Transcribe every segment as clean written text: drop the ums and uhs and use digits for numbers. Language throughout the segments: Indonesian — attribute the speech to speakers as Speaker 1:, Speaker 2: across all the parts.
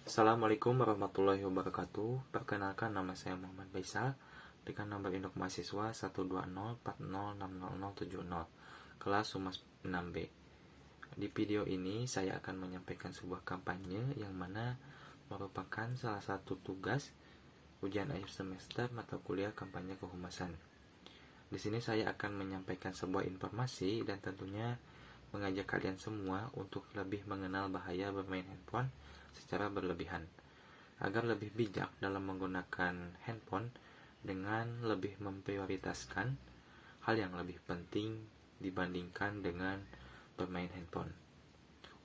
Speaker 1: Assalamualaikum warahmatullahi wabarakatuh. Perkenalkan, nama saya Muhammad Faisal dengan nomor induk mahasiswa 12040606070, kelas Humas 6B. Di video ini saya akan menyampaikan sebuah kampanye yang mana merupakan salah satu tugas ujian akhir semester mata kuliah kampanye kehumasan. Di sini saya akan menyampaikan sebuah informasi dan tentunya mengajak kalian semua untuk lebih mengenal bahaya bermain handphone secara berlebihan, agar lebih bijak dalam menggunakan handphone dengan lebih memprioritaskan hal yang lebih penting dibandingkan dengan bermain handphone.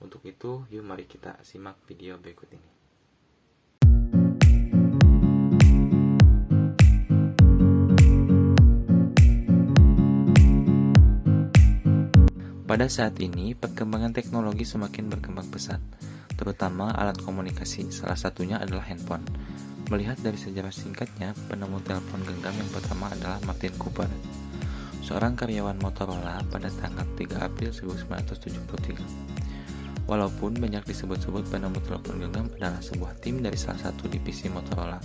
Speaker 1: Untuk itu, yuk mari kita simak video berikut ini. Pada saat ini, perkembangan teknologi semakin berkembang pesat, terutama alat komunikasi, salah satunya adalah handphone. Melihat dari sejarah singkatnya, penemu telepon genggam yang pertama adalah Martin Cooper, seorang karyawan Motorola pada tanggal 3 April 1973. Walaupun banyak disebut-sebut penemu telepon genggam adalah sebuah tim dari salah satu divisi Motorola.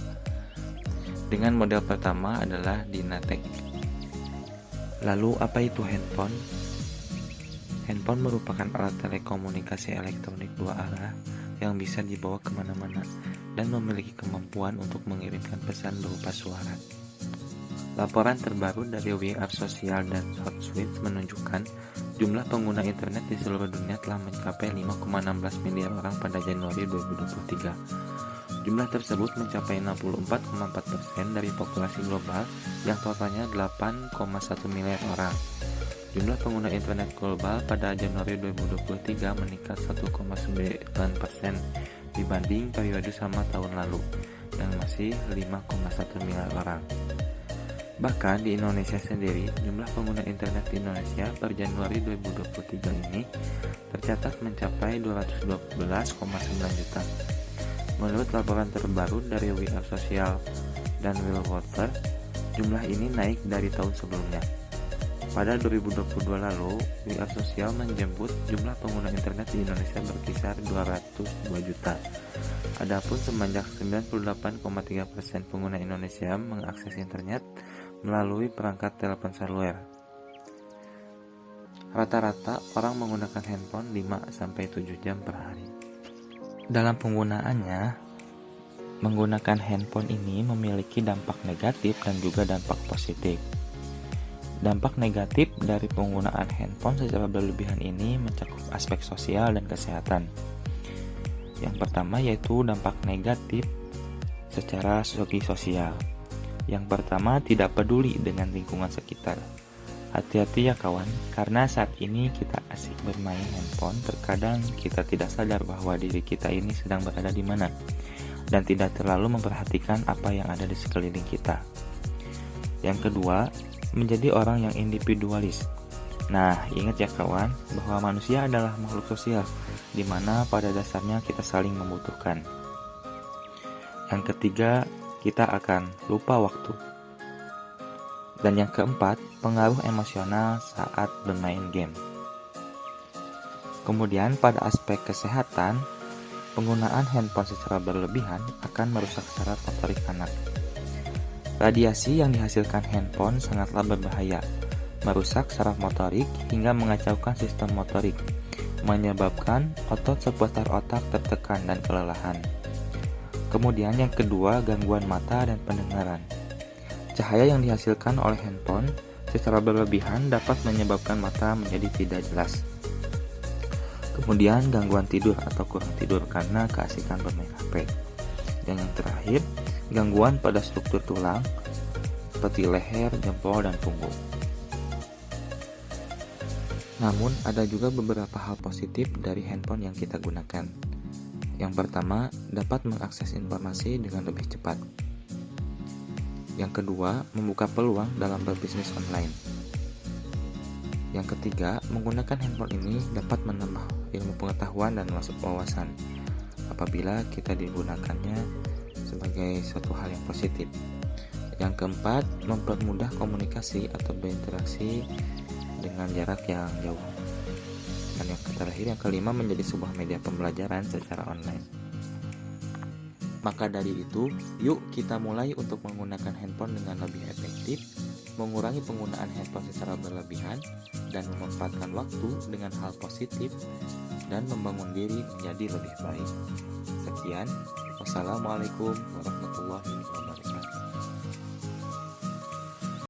Speaker 1: Dengan model pertama adalah Dynatec. Lalu apa itu handphone? Handphone merupakan alat telekomunikasi elektronik dua arah yang bisa dibawa kemana-mana dan memiliki kemampuan untuk mengirimkan pesan berupa suara. Laporan terbaru dari We Are Social dan Southswift menunjukkan jumlah pengguna internet di seluruh dunia telah mencapai 5,16 miliar orang pada Januari 2023. Jumlah tersebut mencapai 64,4% dari populasi global yang totalnya 8,1 miliar orang. Jumlah pengguna internet global pada Januari 2023 meningkat 1,9% dibanding periode sama tahun lalu, yang masih 5,1 miliar orang. Bahkan di Indonesia sendiri, jumlah pengguna internet di Indonesia per Januari 2023 ini tercatat mencapai 212,9 juta. Menurut laporan terbaru dari We Are Social dan Will Water, jumlah ini naik dari tahun sebelumnya. Pada 2022 lalu, We Are Social menjemput jumlah pengguna internet di Indonesia berkisar 202 juta. Adapun sebanyak 98,3% pengguna Indonesia mengakses internet melalui perangkat telepon seluler. Rata-rata orang menggunakan handphone 5-7 jam per hari. Dalam penggunaannya, menggunakan handphone ini memiliki dampak negatif dan juga dampak positif. Dampak negatif dari penggunaan handphone secara berlebihan ini mencakup aspek sosial dan kesehatan. Yang pertama yaitu dampak negatif secara segi sosial. Yang pertama, tidak peduli dengan lingkungan sekitar. Hati-hati ya kawan, karena saat ini kita asik bermain handphone, terkadang kita tidak sadar bahwa diri kita ini sedang berada di mana dan tidak terlalu memperhatikan apa yang ada di sekeliling kita. Yang kedua, menjadi orang yang individualis. Nah, ingat ya kawan, bahwa manusia adalah makhluk sosial, di mana pada dasarnya kita saling membutuhkan. Yang ketiga, kita akan lupa waktu. Dan yang keempat, pengaruh emosional saat bermain game. Kemudian pada aspek kesehatan, penggunaan handphone secara berlebihan akan merusak saraf motorik anak. Radiasi yang dihasilkan handphone sangatlah berbahaya, merusak saraf motorik hingga mengacaukan sistem motorik, menyebabkan otot seputar otak tertekan dan kelelahan. Kemudian yang kedua, gangguan mata dan pendengaran. Cahaya yang dihasilkan oleh handphone secara berlebihan dapat menyebabkan mata menjadi tidak jelas. Kemudian gangguan tidur atau kurang tidur karena keasikan bermain HP. Dan yang terakhir, gangguan pada struktur tulang seperti leher, jempol, dan punggung. Namun, ada juga beberapa hal positif dari handphone yang kita gunakan. Yang pertama, dapat mengakses informasi dengan lebih cepat. Yang kedua, membuka peluang dalam berbisnis online. Yang ketiga, menggunakan handphone ini dapat menambah ilmu pengetahuan dan wawasan apabila kita digunakannya sebagai suatu hal yang positif. Yang keempat, mempermudah komunikasi atau berinteraksi dengan jarak yang jauh. Dan yang terakhir, yang kelima, menjadi sebuah media pembelajaran secara online. Maka dari itu, yuk kita mulai untuk menggunakan handphone dengan lebih efektif, mengurangi penggunaan handphone secara berlebihan, dan memanfaatkan waktu dengan hal positif, dan membangun diri menjadi lebih baik. Sekian, wassalamualaikum warahmatullahi wabarakatuh.